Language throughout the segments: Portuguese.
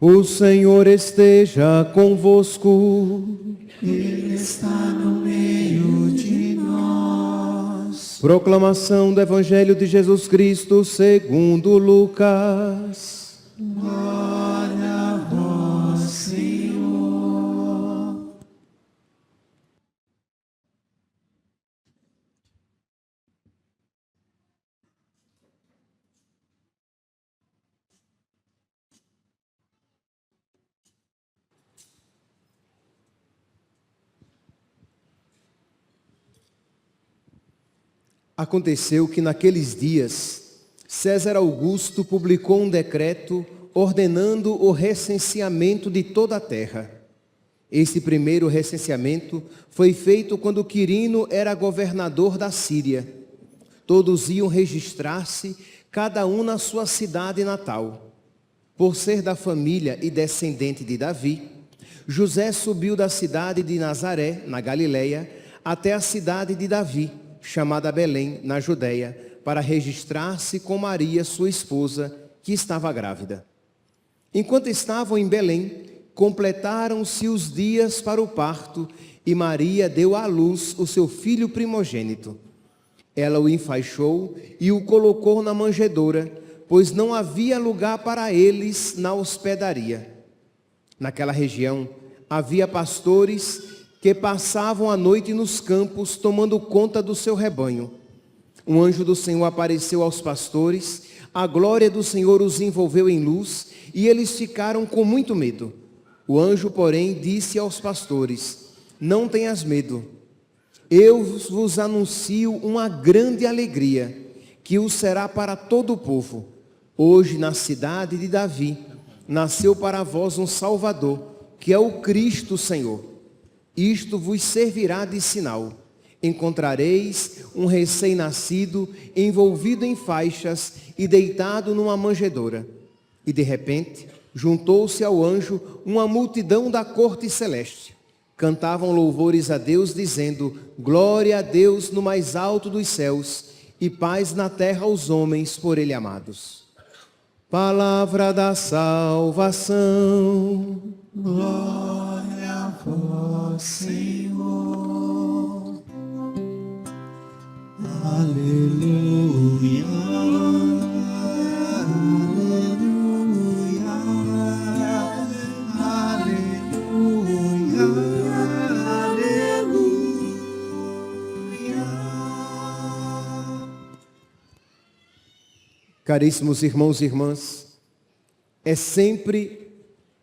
O Senhor esteja convosco. Ele está no meio de nós. Proclamação do Evangelho de Jesus Cristo segundo Lucas. Glória a vós, Senhor. Aconteceu que naqueles dias, César Augusto publicou um decreto ordenando o recenseamento de toda a terra. Esse primeiro recenseamento foi feito quando Quirino era governador da Síria. Todos iam registrar-se, cada um na sua cidade natal. Por ser da família e descendente de Davi, José subiu da cidade de Nazaré, na Galileia, até a cidade de Davi, chamada Belém, na Judeia, para registrar-se com Maria, sua esposa, que estava grávida. Enquanto estavam em Belém, completaram-se os dias para o parto e Maria deu à luz o seu filho primogênito. Ela o enfaixou e o colocou na manjedoura, pois não havia lugar para eles na hospedaria. Naquela região havia pastores que passavam a noite nos campos, tomando conta do seu rebanho. Um anjo do Senhor apareceu aos pastores, a glória do Senhor os envolveu em luz, e eles ficaram com muito medo. O anjo, porém, disse aos pastores: não tenhas medo. Eu vos anuncio uma grande alegria, que o será para todo o povo. Hoje, na cidade de Davi, nasceu para vós um Salvador, que é o Cristo Senhor. Isto vos servirá de sinal. Encontrareis um recém-nascido envolvido em faixas e deitado numa manjedoura. E de repente, juntou-se ao anjo uma multidão da corte celeste. Cantavam louvores a Deus, dizendo: glória a Deus no mais alto dos céus e paz na terra aos homens por ele amados. Palavra da salvação. Glória a vós, Senhor. Aleluia. Aleluia. Aleluia. Aleluia. Caríssimos irmãos e irmãs, é sempre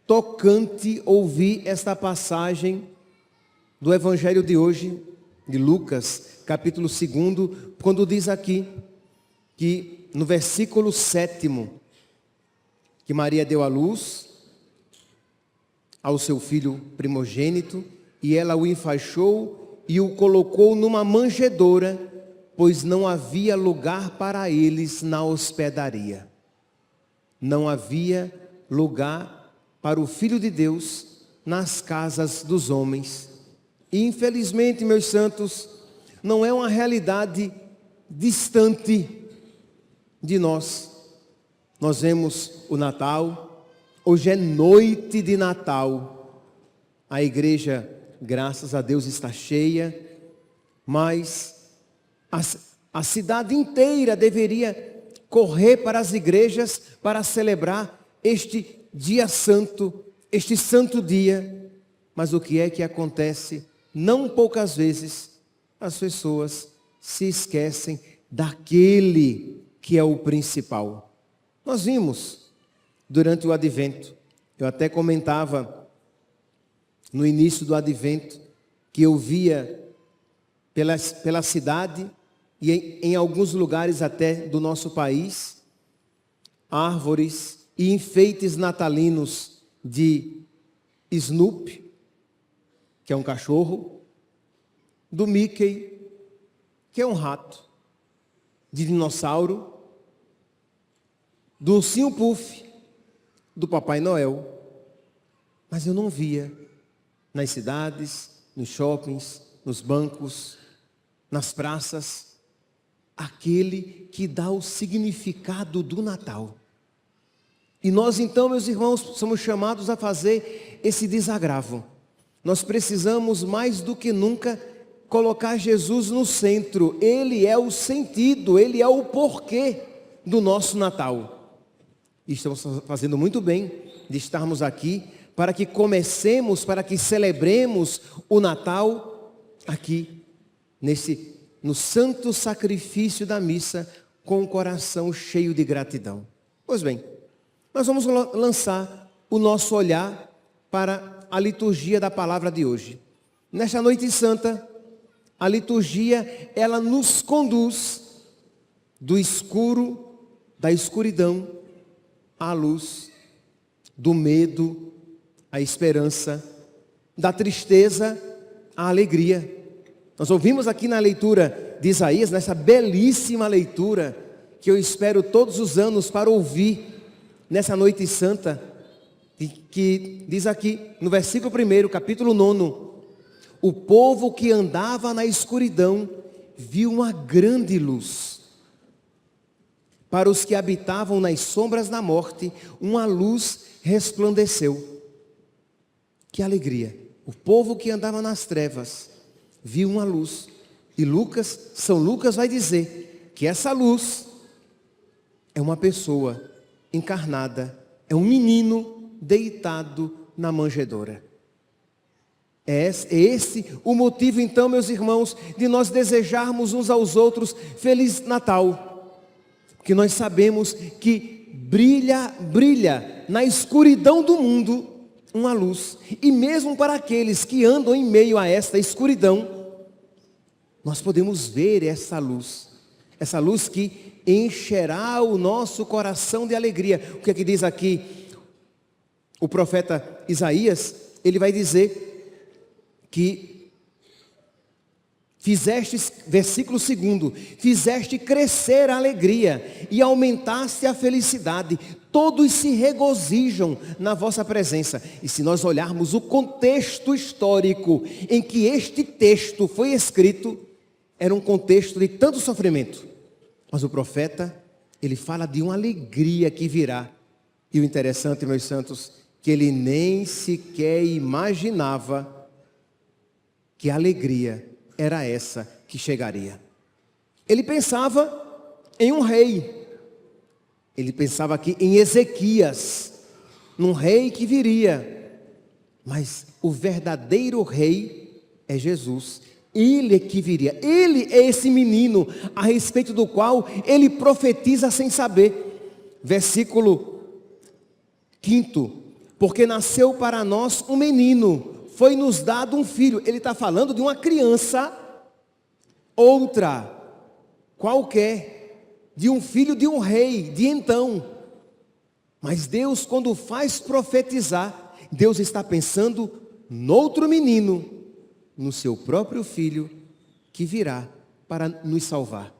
tocante ouvir esta passagem do Evangelho de hoje, de Lucas, capítulo 2, quando diz aqui que no versículo 7, que Maria deu à luz ao seu filho primogênito, e ela o enfaixou e o colocou numa manjedoura, pois não havia lugar para eles na hospedaria. Não havia lugar para o Filho de Deus nas casas dos homens. E infelizmente, meus santos, não é uma realidade distante de nós. Nós vemos o Natal, hoje é noite de Natal. A igreja, graças a Deus, está cheia, mas a cidade inteira deveria correr para as igrejas para celebrar este dia santo, este santo dia. Mas o que é que acontece? Não poucas vezes as pessoas se esquecem daquele que é o principal. Nós vimos durante o Advento, eu até comentava no início do Advento, que eu via pela cidade e em alguns lugares até do nosso país, árvores e enfeites natalinos de Snoopy, que é um cachorro, do Mickey, que é um rato, de dinossauro, do ursinho Puff, do Papai Noel. Mas eu não via nas cidades, nos shoppings, nos bancos, nas praças, aquele que dá o significado do Natal. E nós então, meus irmãos, somos chamados a fazer esse desagravo. Nós precisamos mais do que nunca colocar Jesus no centro. Ele é o sentido, Ele é o porquê do nosso Natal. E estamos fazendo muito bem de estarmos aqui para que comecemos, para que celebremos o Natal aqui, no santo sacrifício da missa, com o coração cheio de gratidão. Pois bem, nós vamos lançar o nosso olhar para a liturgia da palavra de hoje. Nesta noite santa, a liturgia, ela nos conduz do escuro, da escuridão, à luz, do medo, à esperança, da tristeza, à alegria. Nós ouvimos aqui na leitura de Isaías, nessa belíssima leitura, que eu espero todos os anos para ouvir, nessa noite santa, que diz aqui, no versículo 1, capítulo 9, o povo que andava na escuridão viu uma grande luz. Para os que habitavam nas sombras da morte, uma luz resplandeceu. Que alegria! O povo que andava nas trevas viu uma luz. E São Lucas vai dizer que essa luz é uma pessoa encarnada, é um menino deitado na manjedoura. É esse o motivo então, meus irmãos, de nós desejarmos uns aos outros Feliz Natal. Porque nós sabemos que brilha na escuridão do mundo uma luz. E mesmo para aqueles que andam em meio a esta escuridão, nós podemos ver essa luz que encherá o nosso coração de alegria. O que é que diz aqui o profeta Isaías? Ele vai dizer que versículo 2, fizeste crescer a alegria e aumentaste a felicidade, todos se regozijam na vossa presença. E se nós olharmos o contexto histórico em que este texto foi escrito, era um contexto de tanto sofrimento, mas o profeta, ele fala de uma alegria que virá. E o interessante, meus santos, que ele nem sequer imaginava que a alegria era essa que chegaria. Ele pensava em um rei. Ele pensava aqui em Ezequias, num rei que viria. Mas o verdadeiro rei é Jesus. Ele é que viria. Ele é esse menino a respeito do qual ele profetiza sem saber. Versículo 5. Porque nasceu para nós um menino, foi-nos dado um filho. Ele está falando de uma criança outra qualquer, de um filho de um rei, de então. Mas Deus, quando faz profetizar, Deus está pensando noutro menino, no seu próprio filho, que virá para nos salvar.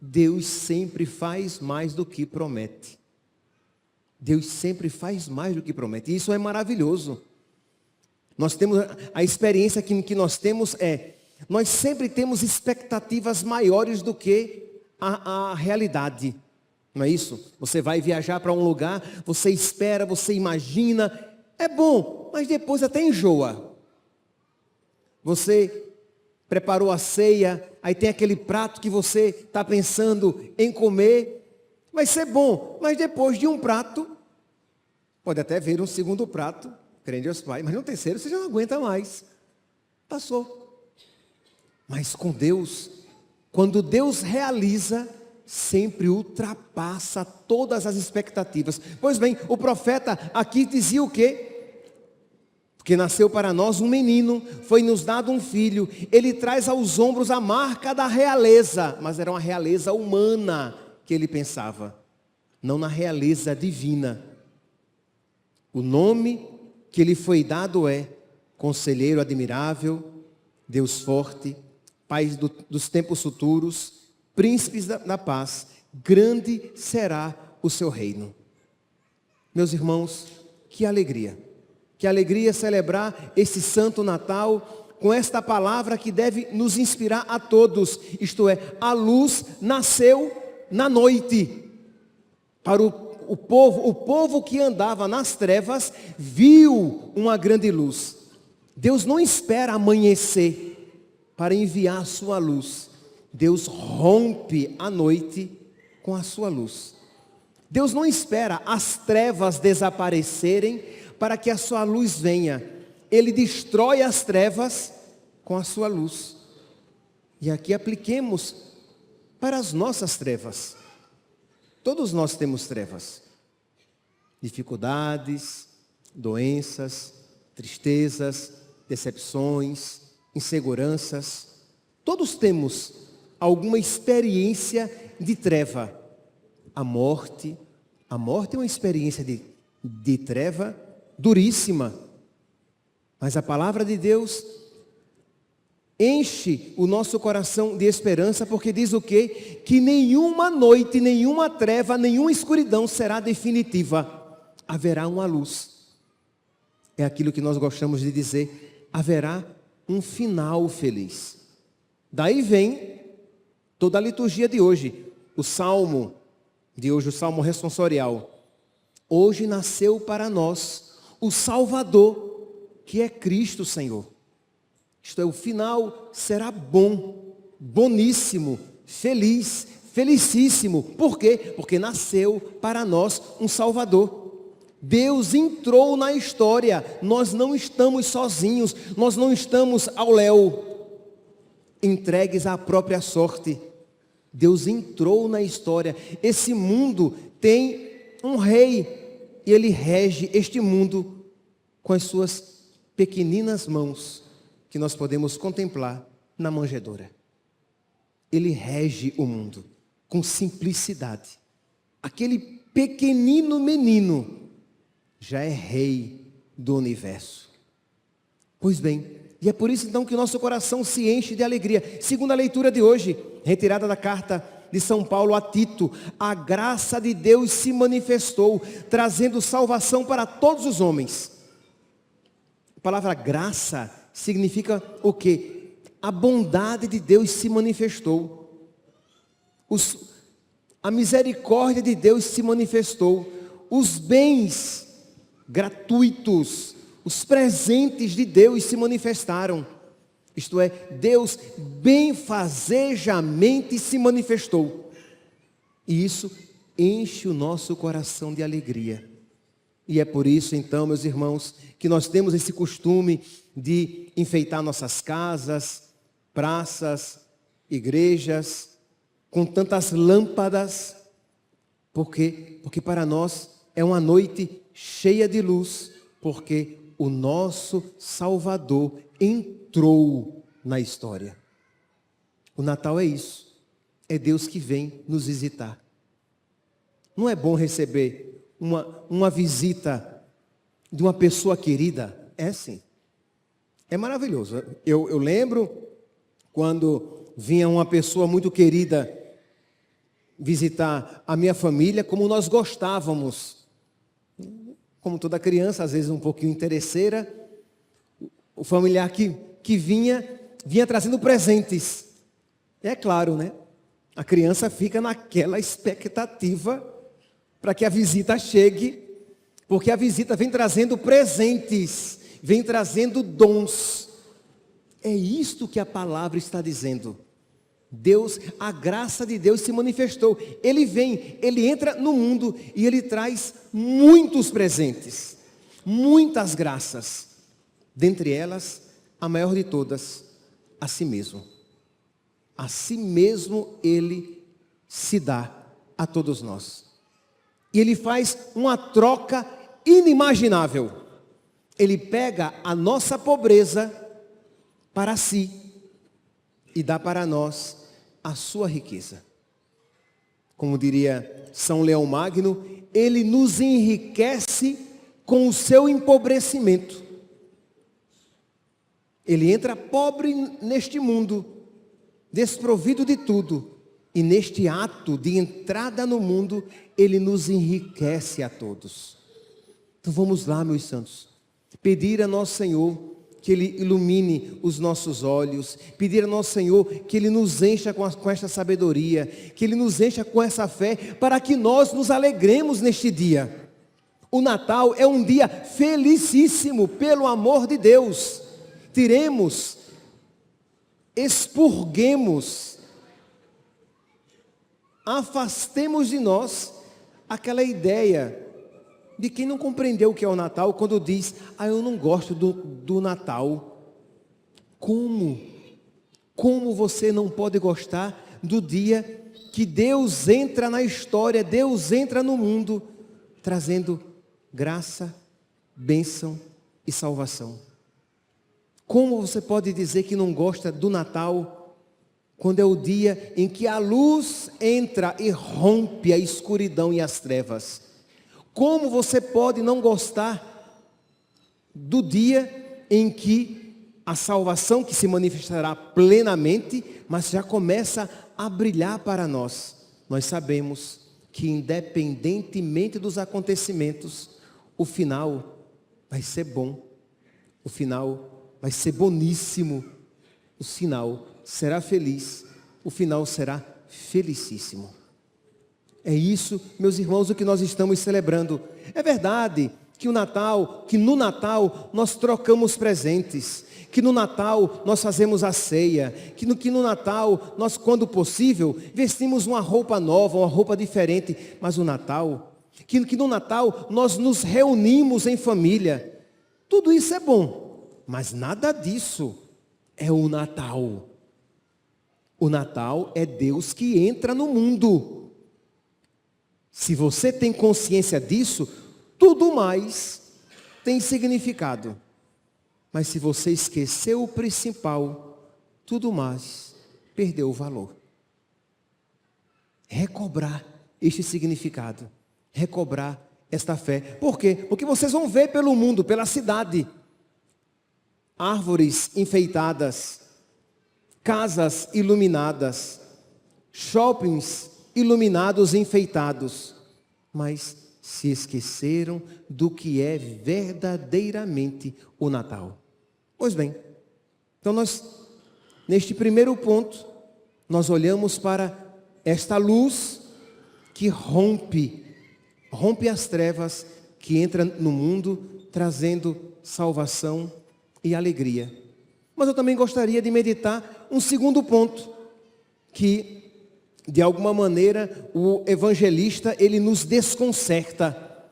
Deus sempre faz mais do que promete. Deus sempre faz mais do que promete. E isso é maravilhoso. Nós temos, a experiência que nós temos nós sempre temos expectativas maiores do que a realidade. Não é isso? Você vai viajar para um lugar, você espera, você imagina, é bom, mas depois até enjoa. Você preparou a ceia, aí tem aquele prato que você está pensando em comer, vai ser bom, mas depois de um prato, pode até vir um segundo prato, crente aos pais, mas no terceiro você já não aguenta mais. Passou. Mas com Deus, quando Deus realiza, sempre ultrapassa todas as expectativas. Pois bem, o profeta aqui dizia o quê? Porque nasceu para nós um menino, foi nos dado um filho. Ele traz aos ombros a marca da realeza, mas era uma realeza humana que ele pensava, não na realeza divina. O nome que lhe foi dado é Conselheiro Admirável, Deus Forte, Pai dos tempos futuros, Príncipes da paz, grande será o seu reino. Meus irmãos, que alegria celebrar esse Santo Natal com esta palavra que deve nos inspirar a todos, isto é, a luz nasceu na noite. Para o povo que andava nas trevas, viu uma grande luz. Deus não espera amanhecer para enviar a sua luz. Deus rompe a noite com a sua luz. Deus não espera as trevas desaparecerem para que a sua luz venha. Ele destrói as trevas com a sua luz. E aqui apliquemos para as nossas trevas. Todos nós temos trevas. Dificuldades, doenças, tristezas, decepções, inseguranças. Todos temos alguma experiência de treva. A morte é uma experiência de treva duríssima. Mas a palavra de Deus enche o nosso coração de esperança, porque diz o quê? Que nenhuma noite, nenhuma treva, nenhuma escuridão será definitiva. Haverá uma luz. É aquilo que nós gostamos de dizer, haverá um final feliz. Daí vem toda a liturgia de hoje, o salmo de hoje, o salmo responsorial. Hoje nasceu para nós o Salvador, que é Cristo Senhor. Isto é, o final será bom, boníssimo, feliz, felicíssimo. Por quê? Porque nasceu para nós um Salvador. Deus entrou na história, nós não estamos sozinhos, nós não estamos ao léu, entregues à própria sorte. Deus entrou na história. Esse mundo tem um rei e ele rege este mundo com as suas pequeninas mãos que nós podemos contemplar na manjedoura. Ele rege o mundo com simplicidade. Aquele pequenino menino já é rei do universo. Pois bem, e é por isso então que o nosso coração se enche de alegria. Segunda leitura de hoje, retirada da carta de São Paulo a Tito. A graça de Deus se manifestou, trazendo salvação para todos os homens. A palavra graça significa o quê? A bondade de Deus se manifestou. A misericórdia de Deus se manifestou. Os bens gratuitos, os presentes de Deus se manifestaram. Isto é, Deus benfazejamente se manifestou. E isso enche o nosso coração de alegria. E é por isso então, meus irmãos, que nós temos esse costume de enfeitar nossas casas, praças, igrejas, com tantas lâmpadas. Por quê? Porque para nós é uma noite cheia de luz, porque o nosso Salvador entrou na história. O Natal é isso. É Deus que vem nos visitar. Não é bom receber uma visita de uma pessoa querida? É sim. É maravilhoso. Eu lembro quando vinha uma pessoa muito querida visitar a minha família, como nós gostávamos. Como toda criança, às vezes um pouquinho interesseira, o familiar que vinha trazendo presentes. É claro, né? A criança fica naquela expectativa para que a visita chegue, porque a visita vem trazendo presentes, vem trazendo dons. É isto que a palavra está dizendo. Deus, a graça de Deus se manifestou. Ele vem, ele entra no mundo e ele traz muitos presentes, muitas graças. Dentre elas, a maior de todas, a si mesmo. A si mesmo ele se dá a todos nós. E ele faz uma troca inimaginável. Ele pega a nossa pobreza para si e dá para nós a sua riqueza. Como diria São Leão Magno, ele nos enriquece com o seu empobrecimento. Ele entra pobre neste mundo, desprovido de tudo, e neste ato de entrada no mundo, ele nos enriquece a todos. Então vamos lá, meus santos, pedir a nosso Senhor que Ele ilumine os nossos olhos, pedir a nosso Senhor que Ele nos encha com esta sabedoria, que Ele nos encha com essa fé, para que nós nos alegremos neste dia. O Natal é um dia felicíssimo, pelo amor de Deus. Tiremos, expurguemos, afastemos de nós aquela ideia de quem não compreendeu o que é o Natal, quando diz, eu não gosto do Natal. Como? Como você não pode gostar do dia que Deus entra na história, Deus entra no mundo, trazendo graça, bênção e salvação? Como você pode dizer que não gosta do Natal, quando é o dia em que a luz entra e rompe a escuridão e as trevas? Como você pode não gostar do dia em que a salvação, que se manifestará plenamente, mas já começa a brilhar para nós? Nós sabemos que, independentemente dos acontecimentos, o final vai ser bom, o final vai ser boníssimo, o final será feliz, o final será felicíssimo. É isso, meus irmãos, o que nós estamos celebrando. É verdade que no Natal nós trocamos presentes, que no Natal nós fazemos a ceia, que no Natal nós, quando possível, vestimos uma roupa nova, uma roupa diferente, mas o Natal, que no Natal nós nos reunimos em família. Tudo isso é bom, mas nada disso é o Natal. O Natal é Deus que entra no mundo. Se você tem consciência disso, tudo mais tem significado. Mas se você esqueceu o principal, tudo mais perdeu o valor. Recobrar este significado, recobrar esta fé. Por quê? Porque vocês vão ver pelo mundo, pela cidade, árvores enfeitadas, casas iluminadas, shoppings iluminados e enfeitados, mas se esqueceram do que é verdadeiramente o Natal. Pois bem, então neste primeiro ponto, nós olhamos para esta luz que rompe as trevas, que entra no mundo, trazendo salvação e alegria. Mas eu também gostaria de meditar um segundo ponto, que de alguma maneira o evangelista ele nos desconcerta.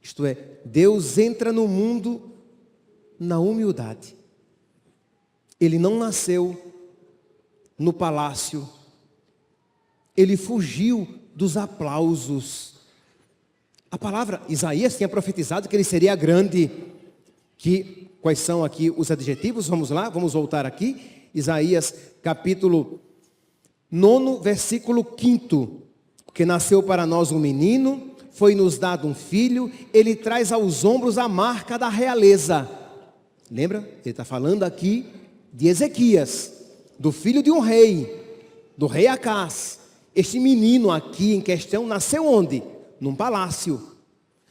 Isto é, Deus entra no mundo na humildade. Ele não nasceu no palácio. Ele fugiu dos aplausos. A palavra, Isaías tinha profetizado que ele seria grande. Quais são aqui os adjetivos? Vamos lá, vamos voltar aqui. Isaías capítulo 9, versículo 5. Porque nasceu para nós um menino, foi-nos dado um filho, ele traz aos ombros a marca da realeza. Lembra? Ele está falando aqui de Ezequias, do filho de um rei, do rei Acás. Este menino aqui em questão nasceu onde? Num palácio.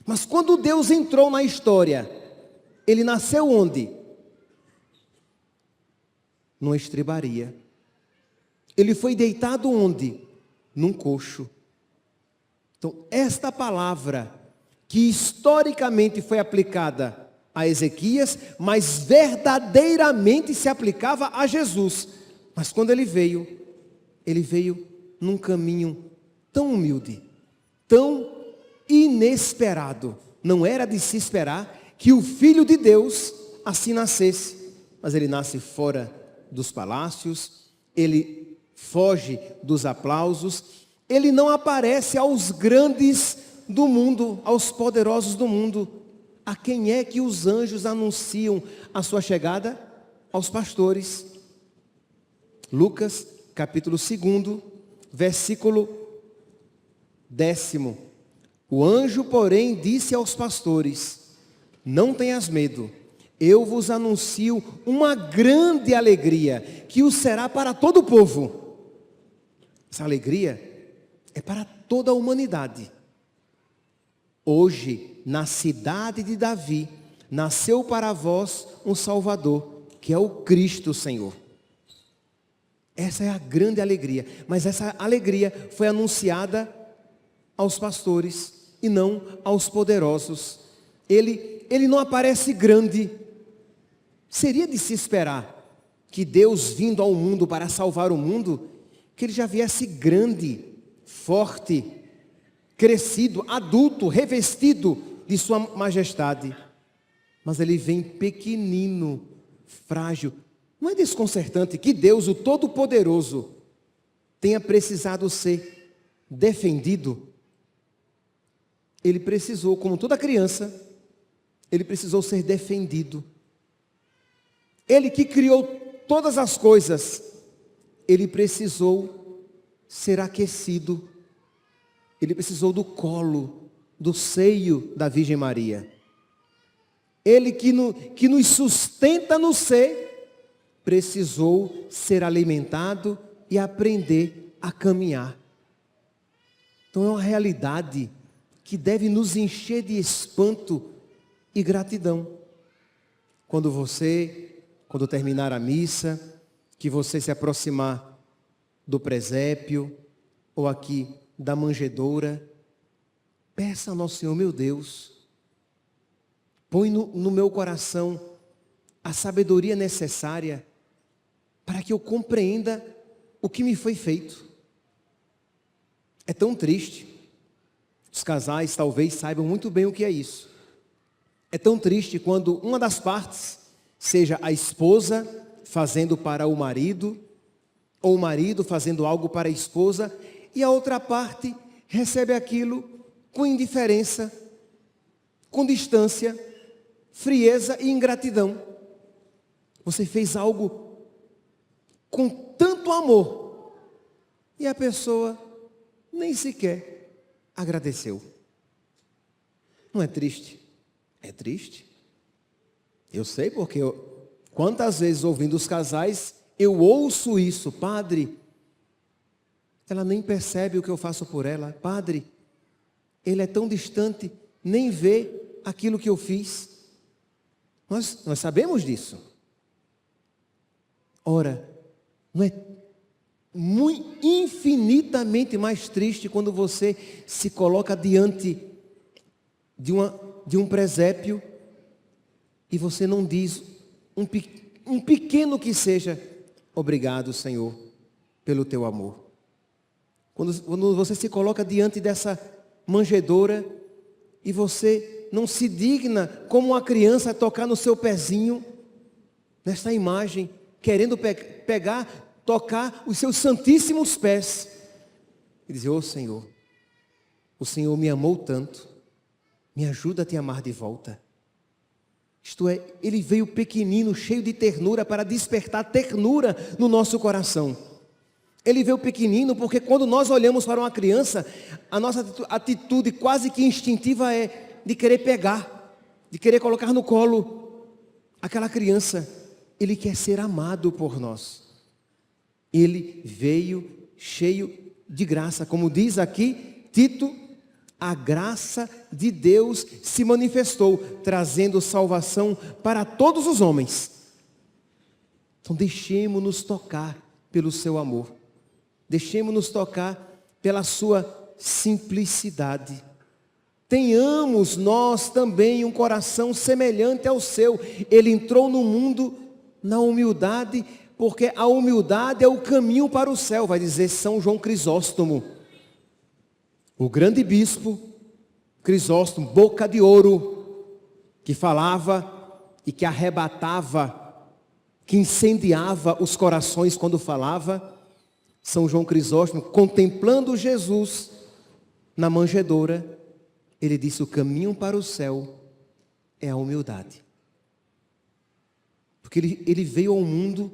Mas quando Deus entrou na história, ele nasceu onde? Numa estrebaria. Ele foi deitado onde? Num coxo. Então, esta palavra, que historicamente foi aplicada a Ezequias, mas verdadeiramente se aplicava a Jesus. Mas quando ele veio num caminho tão humilde, tão inesperado. Não era de se esperar que o Filho de Deus assim nascesse. Mas ele nasce fora dos palácios, ele foge dos aplausos, ele não aparece aos grandes do mundo, aos poderosos do mundo. A quem é que os anjos anunciam a sua chegada? Aos pastores. Lucas, capítulo 2, versículo 10. O anjo, porém, disse aos pastores: não tenhas medo, eu vos anuncio uma grande alegria, que o será para todo o povo. Essa alegria é para toda a humanidade. Hoje, na cidade de Davi, nasceu para vós um Salvador, que é o Cristo Senhor. Essa é a grande alegria. Mas essa alegria foi anunciada aos pastores e não aos poderosos. Ele não aparece grande. Seria de se esperar que Deus, vindo ao mundo para salvar o mundo, que ele já viesse grande, forte, crescido, adulto, revestido de sua majestade. Mas ele vem pequenino, frágil. Não é desconcertante que Deus, o Todo-Poderoso, tenha precisado ser defendido? Ele precisou, como toda criança, ele precisou ser defendido. Ele que criou todas as coisas, ele precisou ser aquecido. Ele precisou do colo, do seio da Virgem Maria. Ele que nos sustenta no ser, precisou ser alimentado e aprender a caminhar. Então é uma realidade que deve nos encher de espanto e gratidão. Quando terminar a missa, que você se aproximar do presépio, ou aqui da manjedoura, peça ao nosso Senhor: meu Deus, põe no meu coração a sabedoria necessária para que eu compreenda o que me foi feito. É tão triste. Os casais talvez saibam muito bem o que é isso. É tão triste quando uma das partes, seja a esposa fazendo para o marido, ou o marido fazendo algo para a esposa, e a outra parte recebe aquilo com indiferença, com distância, frieza e ingratidão. Você fez algo com tanto amor e a pessoa nem sequer agradeceu. Não é triste? É triste. Eu sei porque quantas vezes ouvindo os casais eu ouço isso: padre, ela nem percebe o que eu faço por ela. Padre, ele é tão distante, nem vê aquilo que eu fiz. Nós sabemos disso. Ora, não é infinitamente mais triste quando você se coloca diante de um presépio e você não diz um pequeno que seja: obrigado, Senhor, pelo teu amor. Quando você se coloca diante dessa manjedoura e você não se digna, como uma criança, tocar no seu pezinho, nesta imagem, querendo tocar os seus santíssimos pés, e dizer: ô Senhor, o Senhor me amou tanto, me ajuda a te amar de volta. Isto é, ele veio pequenino, cheio de ternura, para despertar ternura no nosso coração. Ele veio pequenino porque quando nós olhamos para uma criança, a nossa atitude quase que instintiva é de querer pegar, de querer colocar no colo aquela criança. Ele quer ser amado por nós. Ele veio cheio de graça, como diz aqui Tito, a graça de Deus se manifestou, trazendo salvação para todos os homens. Então deixemos-nos tocar pelo seu amor. Deixemos-nos tocar pela sua simplicidade. Tenhamos nós também um coração semelhante ao seu. Ele entrou no mundo na humildade, porque a humildade é o caminho para o céu, vai dizer São João Crisóstomo. O grande bispo Crisóstomo, boca de ouro, que falava e que arrebatava, que incendiava os corações quando falava. São João Crisóstomo, contemplando Jesus na manjedoura, ele disse: o caminho para o céu é a humildade. Porque ele veio ao mundo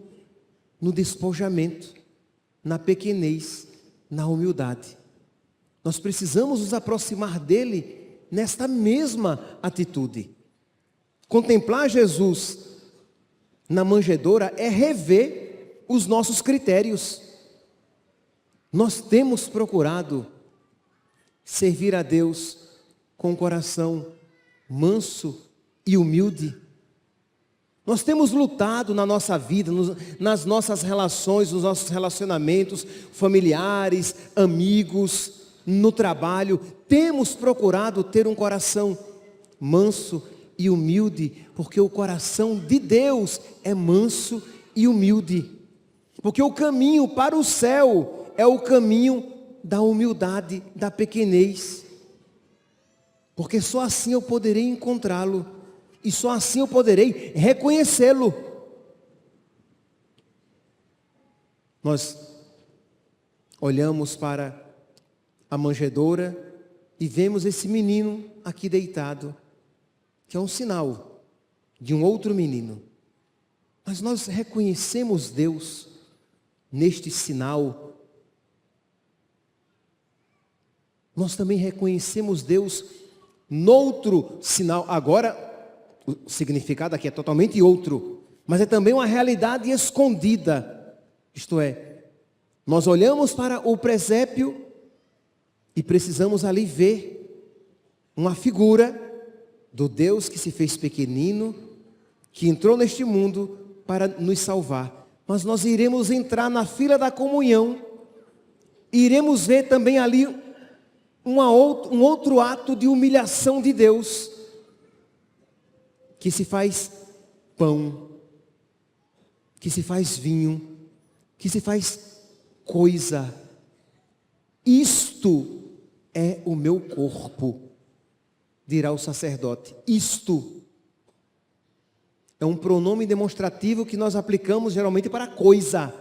no despojamento, na pequenez, na humildade. Nós precisamos nos aproximar dele nesta mesma atitude. Contemplar Jesus na manjedoura é rever os nossos critérios. Nós temos procurado servir a Deus com um coração manso e humilde. Nós temos lutado na nossa vida, nas nossas relações, nos nossos relacionamentos familiares, amigos, no trabalho. Temos procurado ter um coração manso e humilde, porque o coração de Deus é manso e humilde. Porque o caminho para o céu é o caminho da humildade, da pequenez. Porque só assim eu poderei encontrá-lo. E só assim eu poderei reconhecê-lo. Nós olhamos para a manjedoura e vemos esse menino aqui deitado, que é um sinal de um outro menino. Mas nós reconhecemos Deus neste sinal. Nós também reconhecemos Deus noutro sinal. Agora, o significado aqui é totalmente outro, mas é também uma realidade escondida. Isto é, nós olhamos para o presépio e precisamos ali ver uma figura do Deus que se fez pequenino, que entrou neste mundo para nos salvar. Mas nós iremos entrar na fila da comunhão, e iremos ver também ali um outro ato de humilhação de Deus, que se faz pão, que se faz vinho, que se faz coisa. Isto é o meu corpo, dirá o sacerdote. Isto é um pronome demonstrativo que nós aplicamos geralmente para coisa.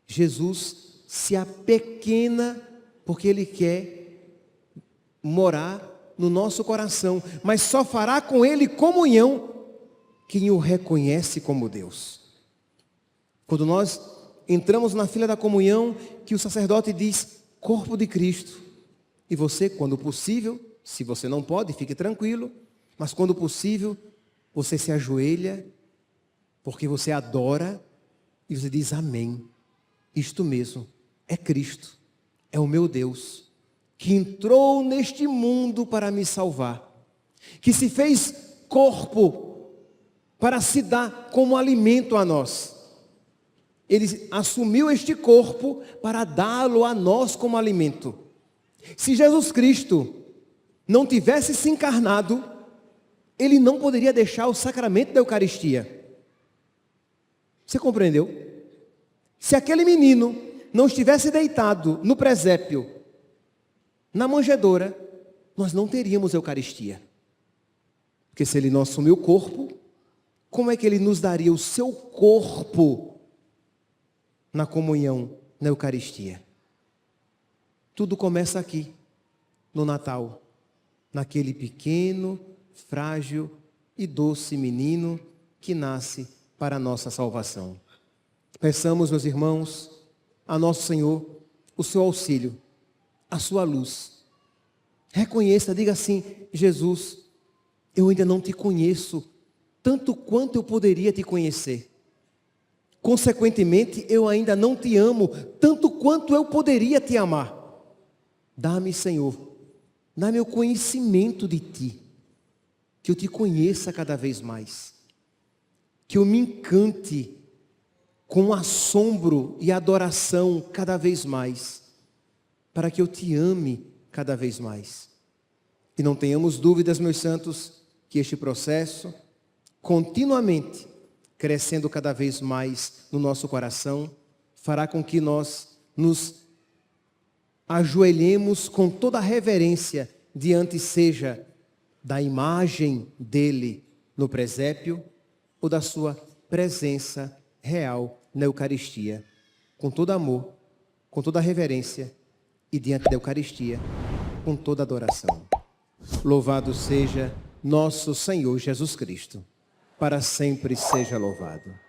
Jesus se apequena porque Ele quer morar no nosso coração, mas só fará com Ele comunhão quem o reconhece como Deus. Quando nós entramos na fila da comunhão, que o sacerdote diz: corpo de Cristo. E você, quando possível, se você não pode, fique tranquilo, mas quando possível, você se ajoelha, porque você adora, e você diz: amém. Isto mesmo, é Cristo, é o meu Deus, que entrou neste mundo para me salvar, que se fez corpo para se dar como alimento a nós. Ele assumiu este corpo para dá-lo a nós como alimento. Se Jesus Cristo não tivesse se encarnado, Ele não poderia deixar o sacramento da Eucaristia. Você compreendeu? Se aquele menino não estivesse deitado no presépio, na manjedoura, nós não teríamos Eucaristia. Porque se Ele não assumiu o corpo, como é que Ele nos daria o seu corpo na comunhão, na Eucaristia? Tudo começa aqui, no Natal, naquele pequeno, frágil e doce menino que nasce para a nossa salvação. Peçamos, meus irmãos, a nosso Senhor o seu auxílio, a sua luz. Reconheça, diga assim: Jesus, eu ainda não te conheço tanto quanto eu poderia te conhecer. Consequentemente, eu ainda não te amo tanto quanto eu poderia te amar. Dá-me, Senhor, dá-me o conhecimento de ti, que eu te conheça cada vez mais, que eu me encante com assombro e adoração cada vez mais, para que eu te ame cada vez mais. E não tenhamos dúvidas, meus santos, que este processo, continuamente crescendo cada vez mais no nosso coração, fará com que nós nos ajoelhemos com toda a reverência diante, seja da imagem dele no presépio ou da sua presença real na Eucaristia, com todo amor, com toda reverência e diante da Eucaristia, com toda adoração. Louvado seja nosso Senhor Jesus Cristo, para sempre seja louvado.